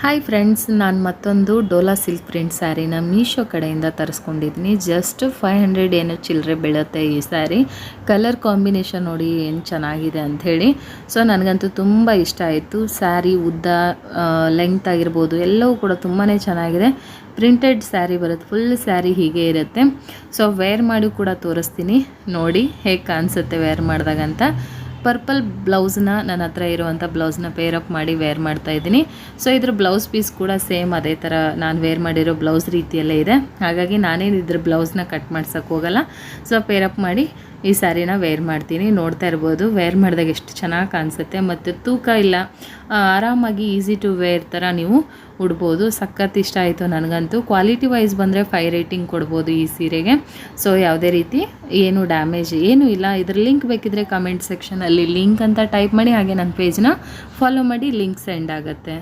Hi friends, ನಾನು ಮತ್ತೊಂದು Dhola silk print ಸ್ಯಾರಿನ Meesho ಕಡೆಯಿಂದ ತರಿಸ್ಕೊಂಡಿದ್ದೀನಿ. ಜಸ್ಟ್ 500 ಏನೋ ಚಿಲ್ಲರೆ ಬೀಳುತ್ತೆ ಈ ಸ್ಯಾರಿ. ಕಲರ್ ಕಾಂಬಿನೇಷನ್ ನೋಡಿ ಏನು ಚೆನ್ನಾಗಿದೆ ಅಂಥೇಳಿ. ಸೊ ನನಗಂತೂ ತುಂಬ ಇಷ್ಟ ಆಯಿತು. ಸ್ಯಾರಿ ಉದ್ದ, ಲೆಂಗ್ತ್ ಆಗಿರ್ಬೋದು ಎಲ್ಲವೂ ಕೂಡ ತುಂಬಾ ಚೆನ್ನಾಗಿದೆ. ಪ್ರಿಂಟೆಡ್ ಸ್ಯಾರಿ ಬರುತ್ತೆ, ಫುಲ್ ಸ್ಯಾರಿ ಹೀಗೆ ಇರುತ್ತೆ. ಸೊ ವೇರ್ ಮಾಡಿ ಕೂಡ ತೋರಿಸ್ತೀನಿ, ನೋಡಿ ಹೇಗೆ ಕಾಣಿಸುತ್ತೆ ವೇರ್ ಮಾಡಿದಾಗಂತ. ಪರ್ಪಲ್ ಬ್ಲೌಸ್ನ ನನ್ನ ಹತ್ರ ಇರುವಂಥ ಬ್ಲೌಸ್ನ ಪೇರಪ್ ಮಾಡಿ ವೇರ್ ಮಾಡ್ತಾ ಇದ್ದೀನಿ. ಸೊ ಇದ್ರ ಬ್ಲೌಸ್ ಪೀಸ್ ಕೂಡ ಸೇಮ್ ಅದೇ ಥರ ನಾನು ವೇರ್ ಮಾಡಿರೋ ಬ್ಲೌಸ್ ರೀತಿಯಲ್ಲೇ ಇದೆ. ಹಾಗಾಗಿ ನಾನೇನು ಇದ್ರ ಬ್ಲೌಸ್ನ ಕಟ್ ಮಾಡ್ಸೋಕ್ಕೆ ಹೋಗಲ್ಲ. ಸೊ ಪೇರಪ್ ಮಾಡಿ ಈ ಸ್ಯಾರಿನ ವೇರ್ ಮಾಡ್ತೀನಿ. ನೋಡ್ತಾ ಇರ್ಬೋದು ವೇರ್ ಮಾಡಿದಾಗ ಎಷ್ಟು ಚೆನ್ನಾಗಿ ಕಾಣಿಸುತ್ತೆ, ಮತ್ತು ತೂಕ ಇಲ್ಲ, ಆರಾಮಾಗಿ ಈಸಿ ಟು ವೇರ್ ಥರ ನೀವು ಉಡ್ಬೋದು. ಸಖತ್ ಇಷ್ಟ ಆಯಿತು ನನಗಂತೂ. ಕ್ವಾಲಿಟಿ ವೈಸ್ ಬಂದರೆ 5 ರೇಟಿಂಗ್ ಕೊಡ್ಬೋದು ಈ ಸೀರೆಗೆ. ಸೊ ಯಾವುದೇ ರೀತಿ ಏನು ಡ್ಯಾಮೇಜ್ ಏನೂ ಇಲ್ಲ. ಇದ್ರ ಲಿಂಕ್ ಬೇಕಿದ್ರೆ ಕಮೆಂಟ್ ಸೆಕ್ಷನಲ್ಲಿ ಲಿಂಕ್ ಅಂತ ಟೈಪ್ ಮಾಡಿ, ಹಾಗೆ ನನ್ನ ಪೇಜ್ನ ಫಾಲೋ ಮಾಡಿ, ಲಿಂಕ್ ಸೆಂಡ್ ಆಗುತ್ತೆ.